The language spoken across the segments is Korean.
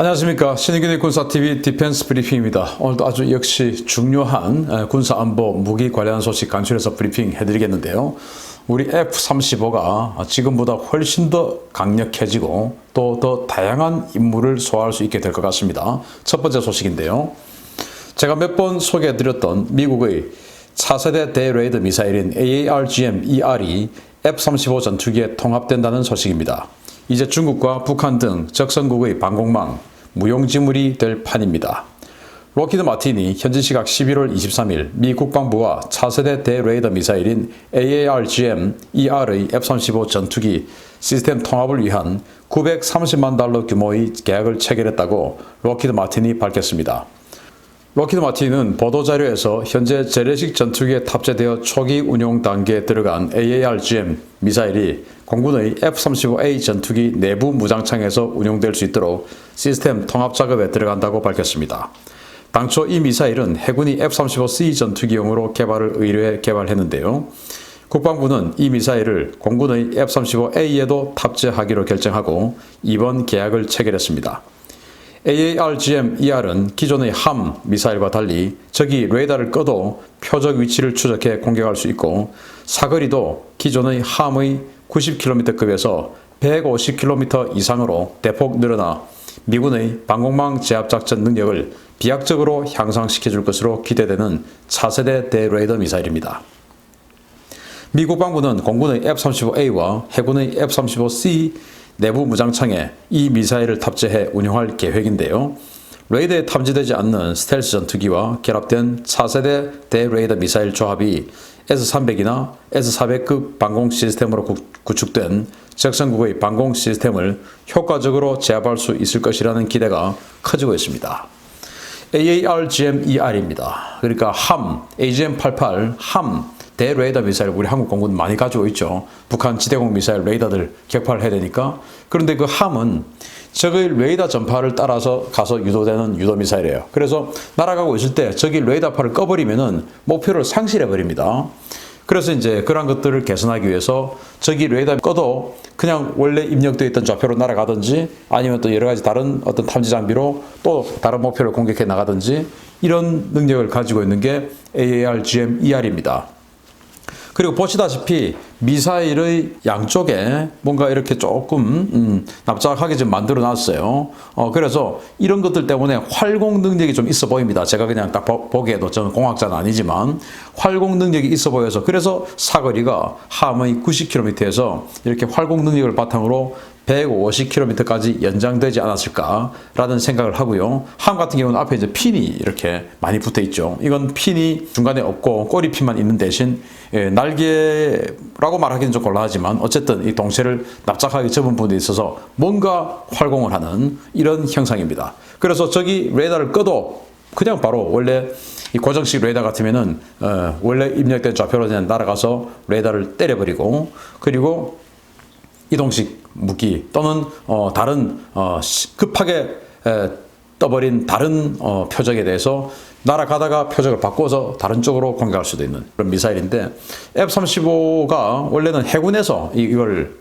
안녕하십니까. 신의균의 군사TV 디펜스 브리핑입니다. 오늘도 아주 역시 중요한 군사안보 무기 관련 소식 간추려서 브리핑 해드리겠는데요. 우리 F-35가 지금보다 훨씬 더 강력해지고 또 더 다양한 임무를 소화할 수 있게 될 것 같습니다. 첫 번째 소식인데요. 제가 몇 번 소개해드렸던 미국의 차세대 대레이더 미사일인 AARGM-ER이 F-35 전투기에 통합된다는 소식입니다. 이제 중국과 북한 등 적성국의 방공망, 무용지물이 될 판입니다. 록히드 마틴이 현지 시각 11월 23일 미 국방부와 차세대 대레이더 미사일인 AARGM-ER의 F-35 전투기 시스템 통합을 위한 930만 달러 규모의 계약을 체결했다고 록히드 마틴이 밝혔습니다. 록히드 마틴은 보도자료에서 현재 재래식 전투기에 탑재되어 초기 운용 단계에 들어간 AARGM 미사일이 공군의 F-35A 전투기 내부 무장창에서 운용될 수 있도록 시스템 통합 작업에 들어간다고 밝혔습니다. 당초 이 미사일은 해군이 F-35C 전투기용으로 개발을 의뢰해 개발했는데요. 국방부는 이 미사일을 공군의 F-35A에도 탑재하기로 결정하고 이번 계약을 체결했습니다. AARGM-ER은 기존의 함 미사일과 달리 적이 레이더를 꺼도 표적 위치를 추적해 공격할 수 있고 사거리도 기존의 함의 90km급에서 150km 이상으로 대폭 늘어나 미군의 방공망 제압작전 능력을 비약적으로 향상시켜 줄 것으로 기대되는 차세대 대레이더 미사일입니다. 미 국방부는 공군의 F-35A와 해군의 F-35C 내부 무장창에 이 미사일을 탑재해 운용할 계획인데요. 레이더에 탐지되지 않는 스텔스 전투기와 결합된 차세대 대레이더 미사일 조합이 S-300이나 S-400급 방공 시스템으로 구축된 적성국의 방공 시스템을 효과적으로 제압할 수 있을 것이라는 기대가 커지고 있습니다. AARGM-ER입니다. 그러니까 함, AGM-88, 함, 대레이더 미사일 우리 한국 공군 많이 가지고 있죠. 북한 지대공 미사일 레이더들 격파를 해야 되니까. 그런데 그 함은 적의 레이더 전파를 따라서 가서 유도되는 유도 미사일이에요. 그래서 날아가고 있을 때 적이 레이더파를 꺼버리면은 목표를 상실해 버립니다. 그래서 이제 그런 것들을 개선하기 위해서 적이 레이더 꺼도 그냥 원래 입력되어 있던 좌표로 날아가든지 아니면 또 여러 가지 다른 어떤 탐지 장비로 또 다른 목표를 공격해 나가든지 이런 능력을 가지고 있는 게 AARGM-ER입니다. 그리고 보시다시피 미사일의 양쪽에 뭔가 이렇게 조금 납작하게 좀 만들어 놨어요. 그래서 이런 것들 때문에 활공 능력이 좀 있어 보입니다. 제가 그냥 딱 보기에도 저는 공학자는 아니지만 활공 능력이 있어 보여서 그래서 사거리가 함의 90km에서 이렇게 활공 능력을 바탕으로 150km까지 연장되지 않았을까라는 생각을 하고요. 함 같은 경우는 앞에 이제 핀이 이렇게 많이 붙어 있죠. 이건 핀이 중간에 없고 꼬리핀만 있는 대신 날개라고 말하기는 좀 곤란하지만 어쨌든 이 동체를 납작하게 접은 부분에 있어서 뭔가 활공을 하는 이런 형상입니다. 그래서 저기 레이더를 꺼도 그냥 바로 원래 이 고정식 레이더 같으면은 원래 입력된 좌표로 그냥 날아가서 레이더를 때려버리고 그리고 이동식 무기 또는 다른 급하게 떠버린 다른 표적에 대해서 날아가다가 표적을 바꿔서 다른 쪽으로 공격할 수도 있는 그런 미사일인데 F-35가 원래는 해군에서 이걸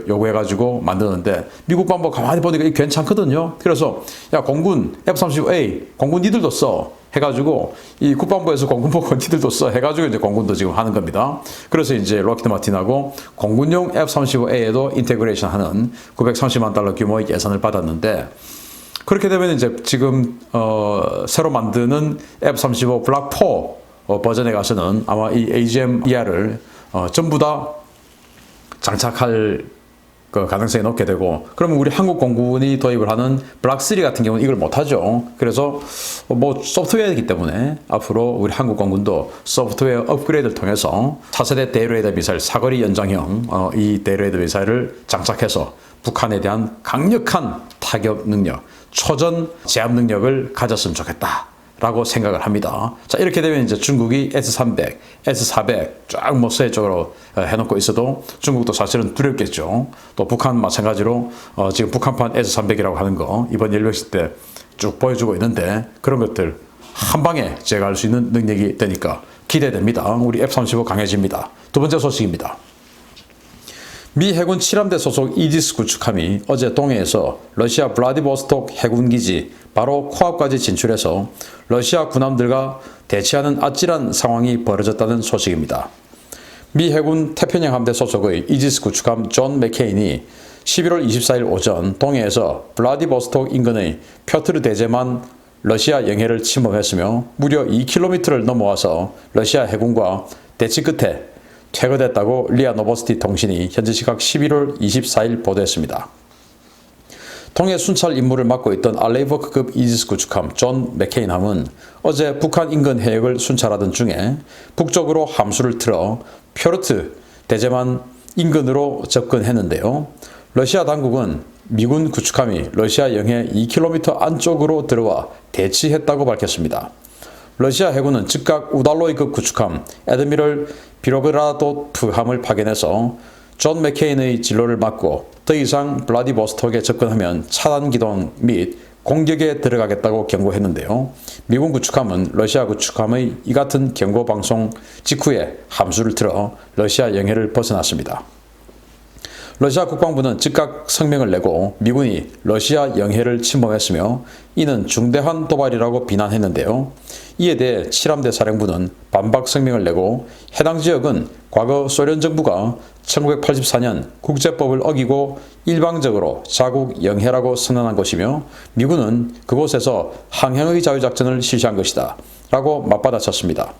요구해가지고 만드는데 미국 방법 가만히 보니까 이게 괜찮거든요. 그래서 야 공군 F-35A 공군 니들도 써 해가지고 이 국방부에서 공군 보고 니들도 써 해가지고 이제 공군도 지금 하는 겁니다. 그래서 이제 록히드 마틴하고 공군용 F-35A에도 인테그레이션 하는 930만 달러 규모의 예산을 받았는데 그렇게 되면 이제 지금 새로 만드는 F-35 블락 4 버전에 가서는 아마 이 AGM-ER을 전부 다 장착할 그 가능성이 높게 되고 그러면 우리 한국 공군이 도입을 하는 블락 3 같은 경우는 이걸 못하죠. 그래서 뭐 소프트웨어이기 때문에 앞으로 우리 한국 공군도 소프트웨어 업그레이드를 통해서 차세대 대레이더 미사일 사거리 연장형 이 대레이더 미사일을 장착해서 북한에 대한 강력한 타격 능력, 초전 제압 능력을 가졌으면 좋겠다라고 생각을 합니다. 자, 이렇게 되면 이제 중국이 S-300, S-400 쫙 뭐 서해 쪽으로 해놓고 있어도 중국도 사실은 두렵겠죠. 또 북한 마찬가지로 지금 북한판 S-300이라고 하는 거 이번 열병식 때 쭉 보여주고 있는데 그런 것들 한 방에 제거할 수 있는 능력이 되니까 기대됩니다. 우리 F-35 강해집니다. 두 번째 소식입니다. 미 해군 7함대 소속 이지스 구축함이 어제 동해에서 러시아 블라디보스톡 해군기지 바로 코앞까지 진출해서 러시아 군함들과 대치하는 아찔한 상황이 벌어졌다는 소식입니다. 미 해군 태평양 함대 소속의 이지스 구축함 존 맥케인이 11월 24일 오전 동해에서 블라디보스톡 인근의 펴트르 대제만 러시아 영해를 침범했으며 무려 2km를 넘어와서 러시아 해군과 대치 끝에 퇴거됐다고 리아 노보스티 통신이 현지 시각 11월 24일 보도했습니다. 통해 순찰 임무를 맡고 있던 알레이버크급 이지스 구축함 존 맥케인함은 어제 북한 인근 해역을 순찰하던 중에 북쪽으로 함수를 틀어 펴르트 대제만 인근으로 접근했는데요. 러시아 당국은 미군 구축함이 러시아 영해 2km 안쪽으로 들어와 대치했다고 밝혔습니다. 러시아 해군은 즉각 우달로이급 구축함 에드미럴 비로그라도프함을 파견해서 존 맥케인의 진로를 막고 더 이상 블라디보스톡에 접근하면 차단 기동 및 공격에 들어가겠다고 경고했는데요. 미군 구축함은 러시아 구축함의 이 같은 경고 방송 직후에 함수를 틀어 러시아 영해를 벗어났습니다. 러시아 국방부는 즉각 성명을 내고 미군이 러시아 영해를 침범했으며 이는 중대한 도발이라고 비난했는데요. 이에 대해 7함대 사령부는 반박 성명을 내고 해당 지역은 과거 소련 정부가 1984년 국제법을 어기고 일방적으로 자국 영해라고 선언한 것이며 미군은 그곳에서 항행의 자유작전을 실시한 것이다 라고 맞받아쳤습니다.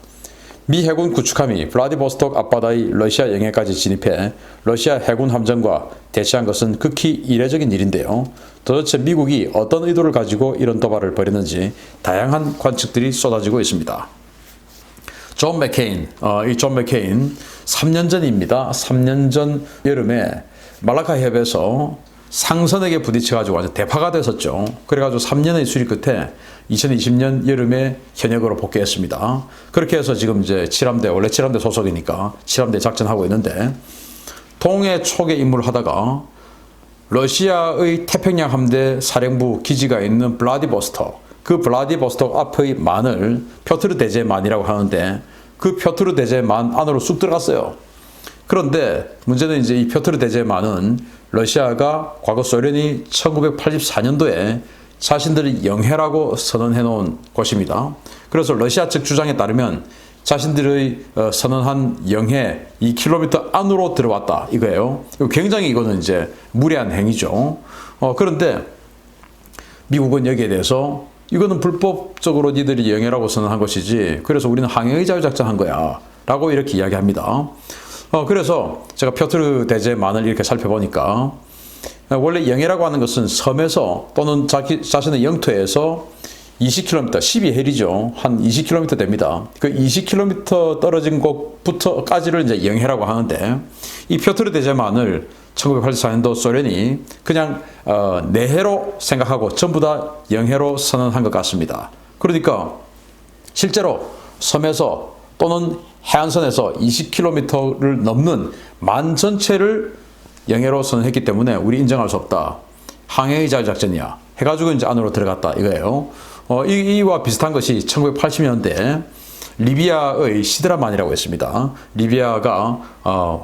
미 해군 구축함이 블라디보스톡 앞바다의 러시아 영해까지 진입해 러시아 해군 함정과 대치한 것은 극히 이례적인 일인데요. 도대체 미국이 어떤 의도를 가지고 이런 도발을 벌였는지 다양한 관측들이 쏟아지고 있습니다. 존 맥케인, 이 존 맥케인 3년 전입니다. 3년 전 여름에 말라카 해협에서 상선에게 부딪혀가지고 완전 대파가 됐었죠. 그래가지고 3년의 수리 끝에 2020년 여름에 현역으로 복귀했습니다. 그렇게 해서 지금 이제 7함대, 원래 7함대 소속이니까 7함대 작전하고 있는데 동해 촉에 임무를 하다가 러시아의 태평양 함대 사령부 기지가 있는 블라디보스톡, 그 블라디보스톡 앞의 만을 펴트르 대제만이라고 하는데 그 펴트르 대제만 안으로 쑥 들어갔어요. 그런데 문제는 이제 이 펴트르 대제만은 러시아가 과거 소련이 1984년도에 자신들이 영해라고 선언해 놓은 곳입니다. 그래서 러시아 측 주장에 따르면 자신들의 선언한 영해 2km 안으로 들어왔다 이거예요. 굉장히 이거는 이제 무례한 행위죠. 그런데 미국은 여기에 대해서 이거는 불법적으로 니들이 영해라고 선언한 것이지 그래서 우리는 항해의 자유작전한 거야 라고 이렇게 이야기합니다. 그래서 제가 펴트르 대제만을 이렇게 살펴보니까 원래 영해라고 하는 것은 섬에서 또는 자신의 영토에서 20km, 12해리죠. 한 20km 됩니다. 그 20km 떨어진 곳부터까지를 이제 영해라고 하는데 이 펴트르 대제만을 1984년도 소련이 그냥 내해로 생각하고 전부 다 영해로 선언한 것 같습니다. 그러니까 실제로 섬에서 또는 해안선에서 20km를 넘는 만 전체를 영해로 선언했기 때문에 우리 인정할 수 없다. 항해의 자유작전이야. 해가지고 이제 안으로 들어갔다 이거예요. 이와 비슷한 것이 1980년대 리비아의 시드라만이라고 했습니다. 리비아가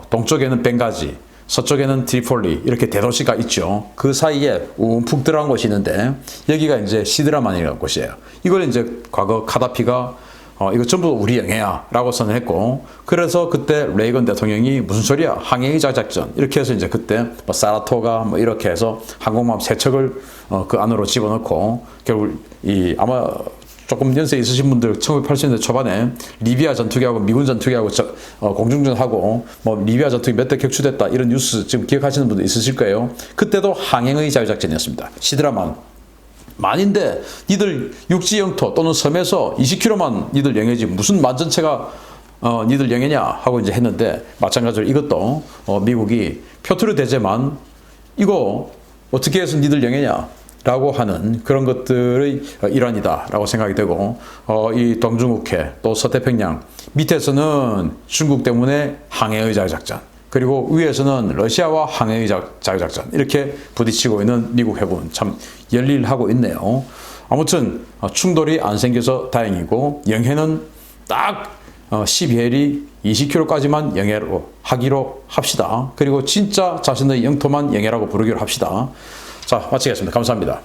동쪽에는 벵가지, 서쪽에는 트리폴리 이렇게 대도시가 있죠. 그 사이에 움푹 들어간 곳이 있는데 여기가 이제 시드라만이라는 곳이에요. 이걸 이제 과거 카다피가 이거 전부 우리 영해야 라고 선언했고 그래서 그때 레이건 대통령이 무슨 소리야 항해의 자작전 이렇게 해서 이제 그때 뭐 사라토가 뭐 이렇게 해서 항공모함 3척을 그 안으로 집어넣고 결국 아마 조금 연세 있으신 분들 1980년대 초반에 리비아 전투기하고 미군 전투기하고 공중전하고 뭐 리비아 전투기 몇 대 격추됐다 이런 뉴스 지금 기억하시는 분도 있으실 거예요. 그때도 항해의 자유작전이었습니다. 시드라만 만인데 니들 육지 영토 또는 섬에서 20km만 니들 영해지 무슨 만전체가 니들 영해냐 하고 이제 했는데 마찬가지로 이것도 미국이 펴트르 대제만 이거 어떻게 해서 니들 영해냐 라고 하는 그런 것들의 일환이다 라고 생각이 되고 이 동중국해 또 서태평양 밑에서는 중국 때문에 항해의 자유작전 그리고 위에서는 러시아와 항해의 자유작전 이렇게 부딪히고 있는 미국 해군 참 열일하고 있네요. 아무튼 충돌이 안 생겨서 다행이고 영해는 딱 12헬이 20km까지만 영해로 하기로 합시다. 그리고 진짜 자신의 영토만 영해라고 부르기로 합시다. 자, 마치겠습니다. 감사합니다.